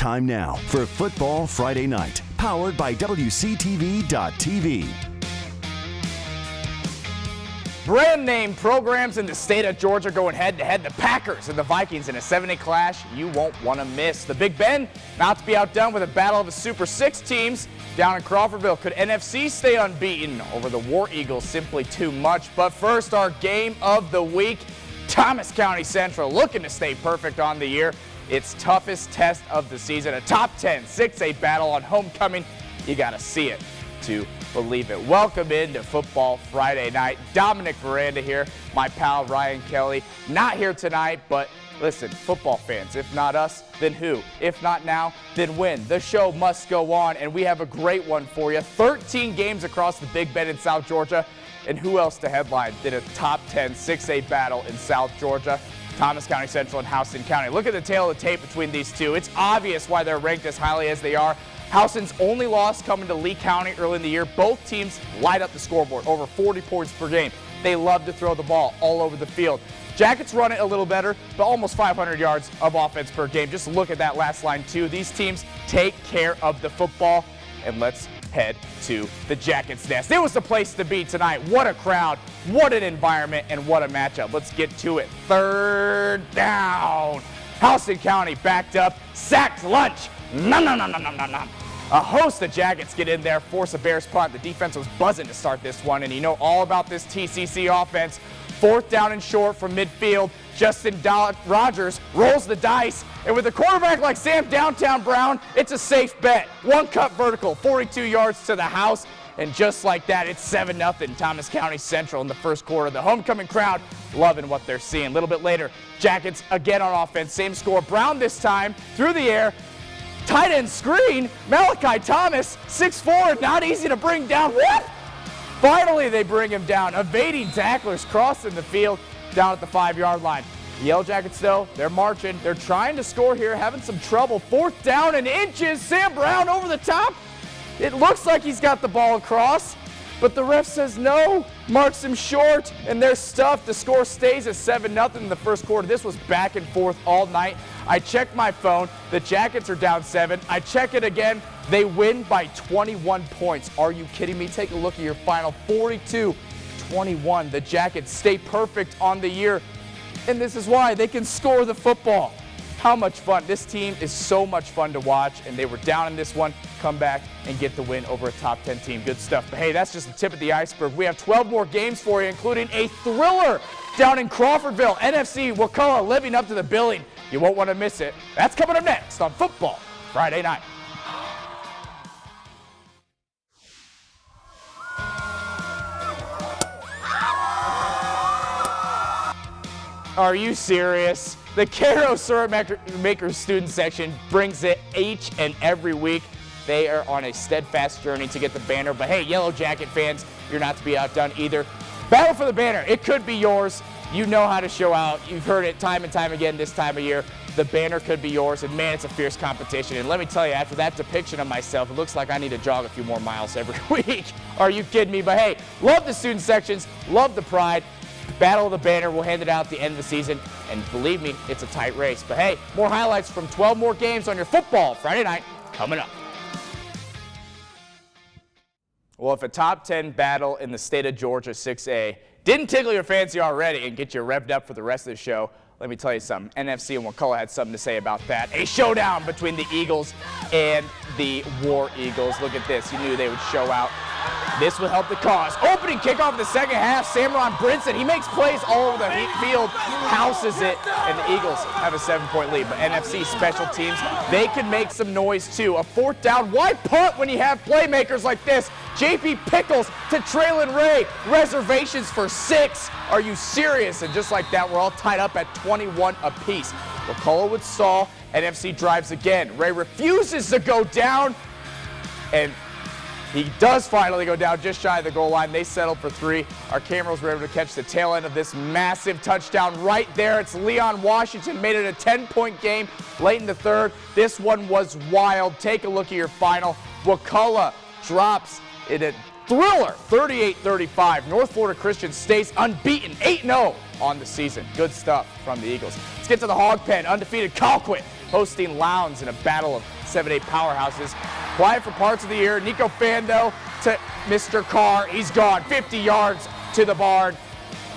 Time now for Football Friday Night, powered by WCTV.tv. Brand name programs in the state of Georgia going head-to-head. The Packers and the Vikings in a 7-8 clash you won't want to miss. The Big Ben not to be outdone with a battle of the Super 6 teams down in Crawfordville. Could NFC stay unbeaten over the War Eagles? Simply too much. But first, our game of the week. Thomas County Central looking to stay perfect on the year. Its toughest test of the season. A top 10 6A battle on homecoming. You got to see it to believe it. Welcome into Football Friday Night. Dominic Miranda here, my pal Ryan Kelly. Not here tonight, but listen, football fans, if not us, then who? If not now, then when? The show must go on, and we have a great one for you. 13 games across the Big Bend in South Georgia, and who else to headline than a top 10 6A battle in South Georgia? Thomas County Central and Houston County. Look at the tail of the tape between these two. It's obvious why they're ranked as highly as they are. Houston's only loss coming to Lee County early in the year. Both teams light up the scoreboard, over 40 points per game. They love to throw the ball all over the field. Jackets run it a little better, but almost 500 yards of offense per game. Just look at that last line, too. These teams take care of the football, and let's head to the Jackets' nest. It was the place to be tonight. What a crowd, what an environment, and what a matchup. Let's get to it. Third down. Houston County backed up, sacked lunch. Nom, nom, nom, nom, nom, nom, nom. A host of Jackets get in there, force a Bears punt. The defense was buzzing to start this one, and you know all about this TCC offense. Fourth down and short from midfield. Justin Rogers rolls the dice, and with a quarterback like Sam Downtown Brown, it's a safe bet. One cut vertical, 42 yards to the house, and just like that, it's 7-0 Thomas County Central in the first quarter. The homecoming crowd loving what they're seeing. A little bit later, Jackets again on offense. Same score. Brown this time through the air. Tight end screen, Malachi Thomas, 6'4", not easy to bring down. What? Finally, they bring him down. Evading tacklers crossing the field down at the 5-yard line. The Yellow Jackets, though, they're marching. They're trying to score here, having some trouble. Fourth down and inches. Sam Brown over the top. It looks like he's got the ball across, but the ref says no, marks him short, and they're stuffed. The score stays at 7-0 in the first quarter. This was back and forth all night. I checked my phone. The Jackets are down 7. I check it again. They win by 21 points. Are you kidding me? Take a look at your final. 42-21. The Jackets stay perfect on the year, and this is why they can score the football. How much fun. This team is so much fun to watch, and they were down in this one, come back and get the win over a top 10 team. Good stuff. But hey, that's just the tip of the iceberg. We have 12 more games for you, including a thriller down in Crawfordville. NFC Wakulla living up to the billing. You won't want to miss it. That's coming up next on Football Friday Night. Are you serious? The Cairo Syrup Makers student section brings it each and every week. They are on a steadfast journey to get the banner. But hey, Yellow Jacket fans, you're not to be outdone either. Battle for the banner. It could be yours. You know how to show out. You've heard it time and time again this time of year. The banner could be yours, and man, it's a fierce competition. And let me tell you, after that depiction of myself, it looks like I need to jog a few more miles every week. Are you kidding me? But hey, love the student sections, love the pride. Battle of the banner, we'll hand it out at the end of the season, and believe me, it's a tight race. But hey, more highlights from 12 more games on your Football Friday Night coming up. Well, if a top 10 battle in the state of Georgia 6A didn't tickle your fancy already and get you revved up for the rest of the show, let me tell you something. NFC and Wakulla had something to say about that. A showdown between the Eagles and the War Eagles. Look at this. You knew they would show out. This will help the cause. Opening kickoff of the second half. Samron Brinson, he makes plays all over the field, houses it, and the Eagles have a 7-point lead. But NFC special teams, they can make some noise too. A fourth down. Why punt when you have playmakers like this? JP Pickles to Traylon Ray. Reservations for 6. Are you serious? And just like that, we're all tied up at 21 apiece. Wakulla would stall. NFC drives again. Ray refuses to go down, and he does finally go down just shy of the goal line. They settled for 3. Our cameras were able to catch the tail end of this massive touchdown right there. It's Leon Washington, made it a 10-point game late in the third. This one was wild. Take a look at your final. Wakulla drops in a thriller, 38-35. North Florida Christian stays unbeaten, 8-0 on the season. Good stuff from the Eagles. Let's get to the Hog Pen. Undefeated Colquitt hosting Lowndes in a battle of 7-8 powerhouses. Quiet for parts of the year. Nico Fan, though, to Mr. Carr. He's gone 50 yards to the barn.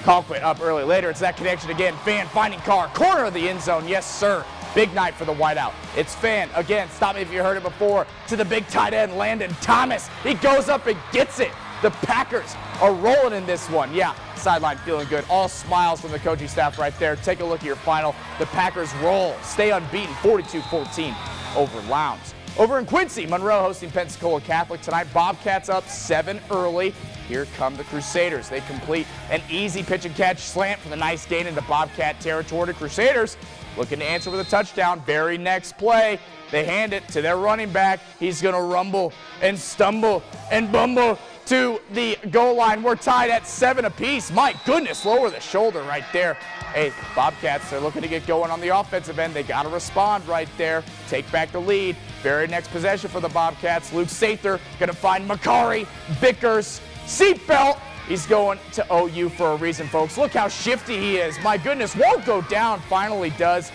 Colquitt up early. Later, it's that connection again. Fan finding Carr. Corner of the end zone. Yes, sir. Big night for the whiteout. It's Fan again. Stop me if you heard it before. To the big tight end, Landon Thomas. He goes up and gets it. The Packers are rolling in this one. Yeah, sideline feeling good. All smiles from the coaching staff right there. Take a look at your final. The Packers roll. Stay unbeaten. 42-14 over Lowndes. Over in Quincy, Munroe hosting Pensacola Catholic tonight. Bobcats up 7 early. Here come the Crusaders. They complete an easy pitch and catch slant for the nice gain into Bobcat territory. The Crusaders looking to answer with a touchdown. Very next play, they hand it to their running back. He's going to rumble and stumble and bumble to the goal line. We're tied at 7 apiece. My goodness, lower the shoulder right there. Hey, Bobcats, they're looking to get going on the offensive end. They got to respond right there. Take back the lead. Very next possession for the Bobcats. Luke Sather going to find Macari, Vickers, seatbelt. He's going to OU for a reason, folks. Look how shifty he is. My goodness, won't go down. Finally does.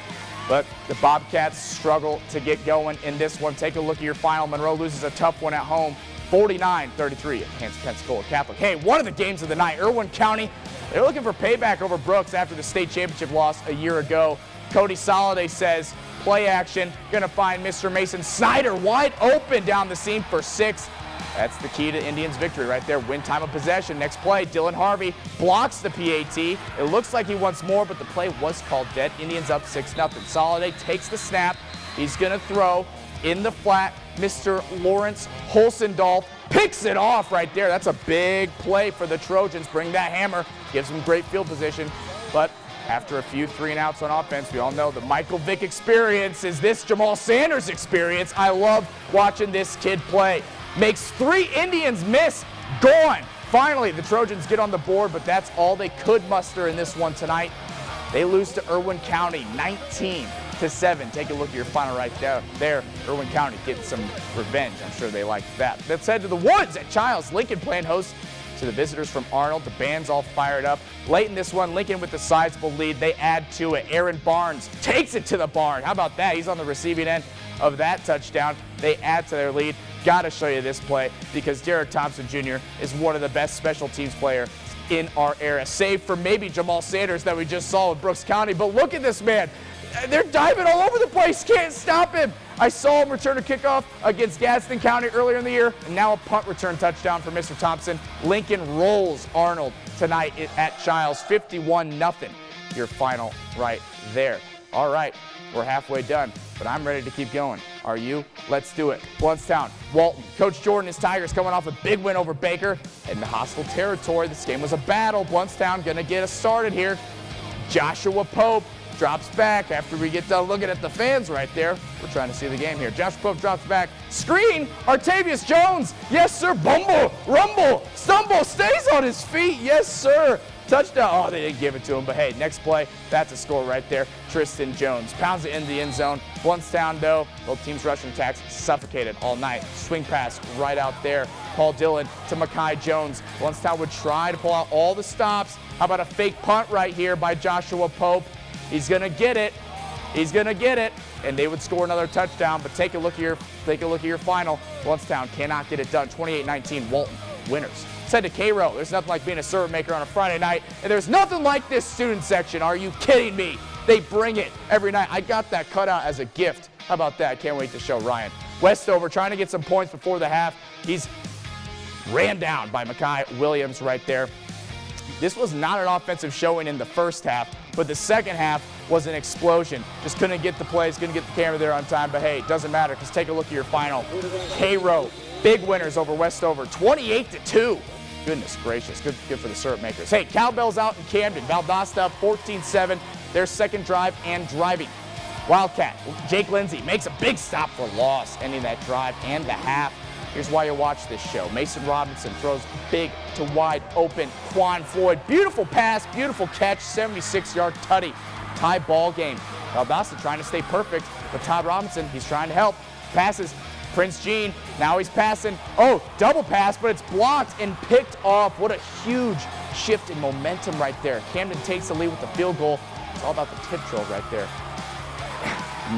But the Bobcats struggle to get going in this one. Take a look at your final. Munroe loses a tough one at home, 49-33 against Pensacola Catholic. Hey, one of the games of the night, Irwin County, they're looking for payback over Brooks after the state championship loss a year ago. Cody Soliday says, play action, gonna find Mr. Mason Snyder wide open down the seam for 6. That's the key to Indians' victory right there. Win time of possession. Next play, Dylan Harvey blocks the PAT. It looks like he wants more, but the play was called dead. Indians up 6-0. Soliday takes the snap. He's going to throw in the flat. Mr. Lawrence Holsendolf picks it off right there. That's a big play for the Trojans. Bring that hammer. Gives them great field position. But after a few 3-and-outs on offense, we all know the Michael Vick experience is this Jamal Sanders experience. I love watching this kid play. Makes 3 Indians miss. Gone. Finally, the Trojans get on the board, but that's all they could muster in this one tonight. They lose to Irwin County 19-7. Take a look at your final right there. Irwin County getting some revenge. I'm sure they liked that. Let's head to the woods at Childs. Lincoln playing host to the visitors from Arnold. The band's all fired up. Late in this one, Lincoln with the sizable lead. They add to it. Aaron Barnes takes it to the barn. How about that? He's on the receiving end of that touchdown. They add to their lead. Got to show you this play because Derek Thompson Jr. is one of the best special teams players in our era, save for maybe Jamal Sanders that we just saw with Brooks County. But look at this man. They're diving all over the place. Can't stop him. I saw him return a kickoff against Gadsden County earlier in the year, and now a punt return touchdown for Mr. Thompson. Lincoln rolls Arnold tonight at Childs, 51-0. Your final right there. All right, we're halfway done, but I'm ready to keep going. Are you? Let's do it. Blountstown, Walton. Coach Jordan, his Tigers coming off a big win over Baker. Heading to hostile territory. This game was a battle. Blountstown going to get us started here. Joshua Pope drops back after we get done looking at the fans right there. We're trying to see the game here. Joshua Pope drops back. Screen, Artavius Jones. Yes, sir. Bumble, rumble, stumble, stays on his feet. Yes, sir. Touchdown. Oh, they didn't give it to him, but hey, next play, that's a score right there. Tristan Jones pounds it into the end zone. Blountstown, though, both teams' rushing attacks suffocated all night. Swing pass right out there. Paul Dillon to Mackay Jones. Blountstown would try to pull out all the stops. How about a fake punt right here by Joshua Pope? He's going to get it. He's going to get it. And they would score another touchdown, but take a look at your final. Blountstown cannot get it done. 28-19, Walton winners. Said to Cairo, there's nothing like being a servant maker on a Friday night, and there's nothing like this student section. Are you kidding me? They bring it every night. I got that cut out as a gift. How about that? Can't wait to show Ryan. Westover trying to get some points before the half. He's ran down by Mackay Williams right there. This was not an offensive showing in the first half, but the second half was an explosion. Just couldn't get the plays, couldn't get the camera there on time, but hey, it doesn't matter because take a look at your final. Cairo, big winners over Westover, 28-2. Goodness gracious, good for the syrup makers. Hey, Cowbell's out in Camden. Valdosta up 14-7, their second drive and driving. Wildcat, Jake Lindsay makes a big stop for loss, ending that drive and the half. Here's why you watch this show. Mason Robinson throws big to wide open. Quan Floyd, beautiful pass, beautiful catch, 76-yard tutty. Tie ball game. Valdosta trying to stay perfect, but Todd Robinson, he's trying to help. Passes. Prince Jean, now he's passing. Oh, double pass, but it's blocked and picked off. What a huge shift in momentum right there. Camden takes the lead with the field goal. It's all about the tip drill right there.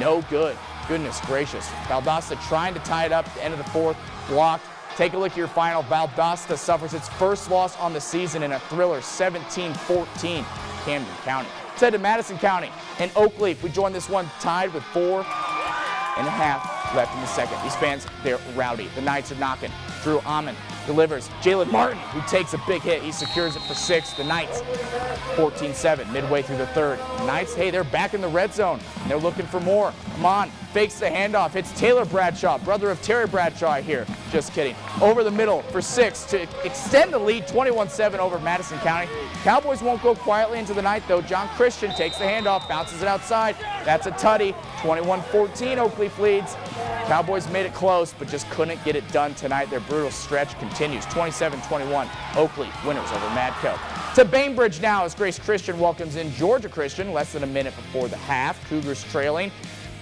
No good. Goodness gracious. Valdosta trying to tie it up at the end of the fourth, blocked. Take a look at your final. Valdosta suffers its first loss on the season in a thriller, 17-14, Camden County. Let's head to Madison County and Oakleaf. We join this one tied with 4.5 left in the second. These fans, they're rowdy. The Knights are knocking. Drew Amon delivers. Jalen Martin, who takes a big hit. He secures it for 6. The Knights, 14-7, midway through the third. The Knights, hey, they're back in the red zone. And they're looking for more. Amon fakes the handoff. It's Taylor Bradshaw, brother of Terry Bradshaw here. Just kidding. Over the middle for 6 to extend the lead, 21-7 over Madison County. Cowboys won't go quietly into the night, though. John Christian takes the handoff, bounces it outside. That's a tutty. 21-14, Oakleaf leads. Cowboys made it close, but just couldn't get it done tonight. Their brutal stretch continues. 27-21, Oakleaf winners over Mad Co. To Bainbridge now as Grace Christian welcomes in Georgia Christian less than a minute before the half. Cougars trailing.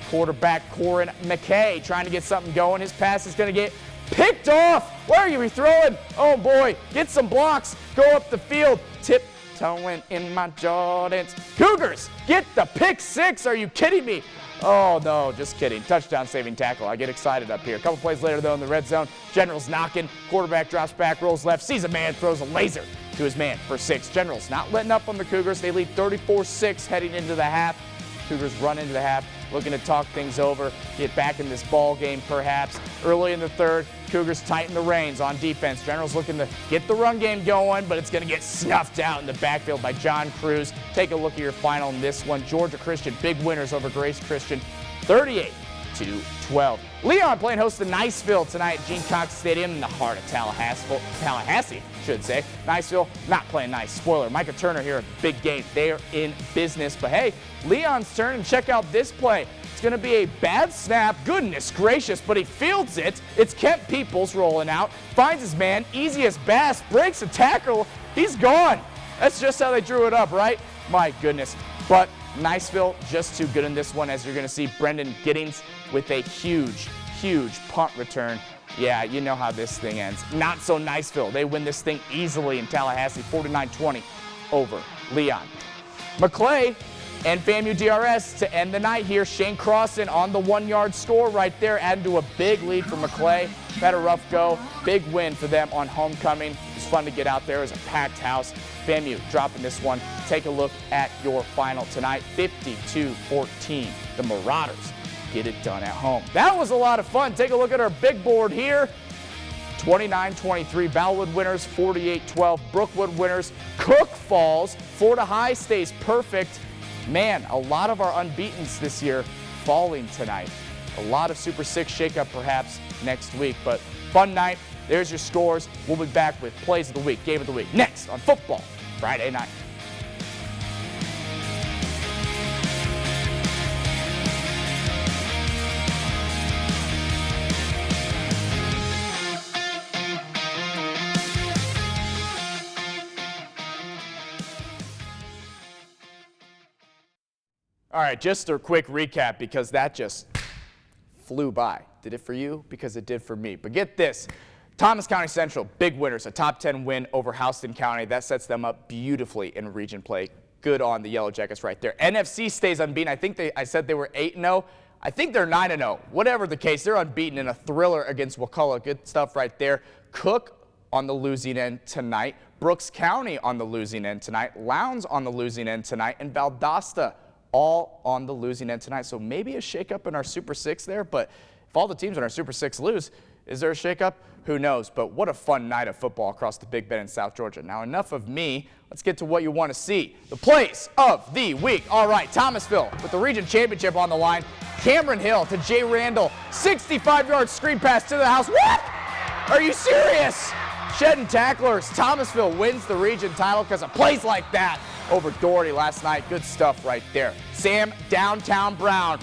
Quarterback Corin Maclay trying to get something going. His pass is going to get picked off. Where are you throwing? Oh boy, get some blocks. Go up the field. Tiptoeing in my Jordans. Cougars get the pick 6. Are you kidding me? Oh no, just kidding. Touchdown saving tackle. I get excited up here. A couple plays later though in the red zone. General's knocking. Quarterback drops back, rolls left, sees a man, throws a laser to his man for 6. General's not letting up on the Cougars. They lead 34-6 heading into the half. Cougars run into the half, looking to talk things over, get back in this ball game perhaps. Early in the third, Cougars tighten the reins on defense. General's looking to get the run game going, but it's going to get snuffed out in the backfield by John Cruz. Take a look at your final in this one. Georgia Christian, big winners over Grace Christian, 38-12. Leon playing host to Niceville tonight at Gene Cox Stadium in the heart of Tallahassee, should say. Niceville not playing nice. Spoiler, Micah Turner here at the big game. They are in business. But hey, Leon's turn, and check out this play. It's going to be a bad snap. Goodness gracious, but he fields it. It's Kent Peoples rolling out. Finds his man. Easy as Bass. Breaks a tackle. He's gone. That's just how they drew it up, right? My goodness. But Niceville just too good in this one, as you're going to see Brendan Giddings with a huge punt return. Yeah, you know how this thing ends. Not so Niceville. They win this thing easily in Tallahassee, 49-20 over Leon. Maclay and FAMU DRS to end the night here. Shane Crossan on the 1-yard score right there, adding to a big lead for Maclay. Had a rough go. Big win for them on homecoming. It was fun to get out there. It was a packed house. FAMU dropping this one. Take a look at your final tonight. 52-14. The Marauders get it done at home. That was a lot of fun. Take a look at our big board here. 29-23 Bellwood winners, 48-12 Brookwood winners. Cook falls. Florida High stays perfect. Man, a lot of our unbeatens this year falling tonight. A lot of Super 6 shakeup perhaps next week, but fun night. There's your scores. We'll be back with Plays of the Week, Game of the Week next on Football Friday Night. All right, just a quick recap because that just flew by. Did it for you? Because it did for me. But get this. Thomas County Central, big winners, a top 10 win over Houston County. That sets them up beautifully in region play. Good on the Yellow Jackets right there. NFC stays unbeaten. I said they were 8-0. I think they're 9-0. Whatever the case, they're unbeaten in a thriller against Wakulla. Good stuff right there. Cook on the losing end tonight. Brooks County on the losing end tonight. Lowndes on the losing end tonight. And Valdosta all on the losing end tonight. So maybe a shakeup in our Super 6 there. But if all the teams in our Super 6 lose, is there a shakeup? Who knows? But what a fun night of football across the Big Bend in South Georgia. Now, enough of me. Let's get to what you want to see. The plays of the week. All right, Thomasville with the region championship on the line. Cameron Hill to Jay Randall. 65-yard screen pass to the house. What? Are you serious? Shedding tacklers. Thomasville wins the region title because of plays like that over Doherty last night. Good stuff right there. Sam Downtown Brown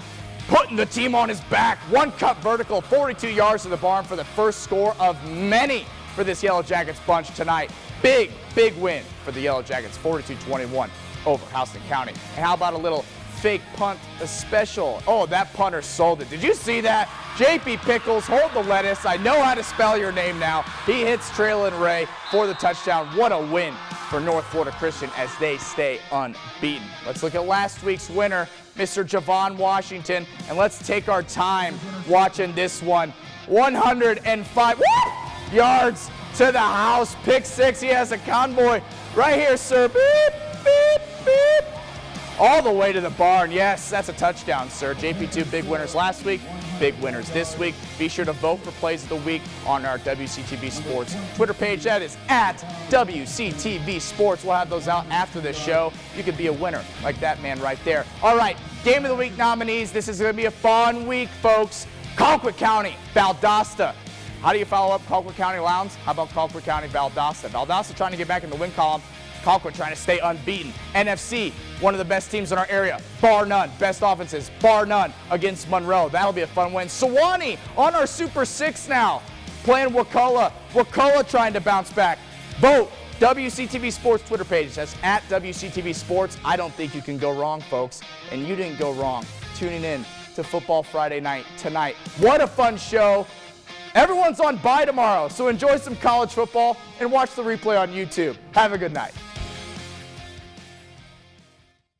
putting the team on his back. One cut vertical, 42 yards to the barn for the first score of many for this Yellow Jackets bunch tonight. Big win for the Yellow Jackets, 42-21 over Houston County. And how about a little fake punt special? Oh, that punter sold it. Did you see that? JP Pickles, hold the lettuce. I know how to spell your name now. He hits Traylon Ray for the touchdown. What a win for North Florida Christian as they stay unbeaten. Let's look at last week's winner, Mr. Javon Washington, and let's take our time watching this one. 105 yards to the house, pick six. He has a convoy right here, sir. Beep, beep, beep. All the way to the barn. Yes, that's a touchdown, sir. JP2 big winners last week, big winners this week. Be sure to vote for Plays of the Week on our WCTV Sports Twitter page. That is at WCTV Sports. We'll have those out after this show. You could be a winner like that man right there. All right, Game of the Week nominees. This is going to be a fun week, folks. Colquitt County, Valdosta. How do you follow up Colquitt County Lowndes? How about Colquitt County, Valdosta? Valdosta trying to get back in the win column. Colquitt trying to stay unbeaten. NFC, one of the best teams in our area, bar none. Best offenses, bar none, against Munroe. That'll be a fun win. Sewanee on our Super 6 now, playing Wakulla. Wakulla trying to bounce back. Vote WCTV Sports Twitter page. That's at WCTV Sports. I don't think you can go wrong, folks. And you didn't go wrong tuning in to Football Friday night tonight. What a fun show. Everyone's on bye tomorrow, so enjoy some college football and watch the replay on YouTube. Have a good night.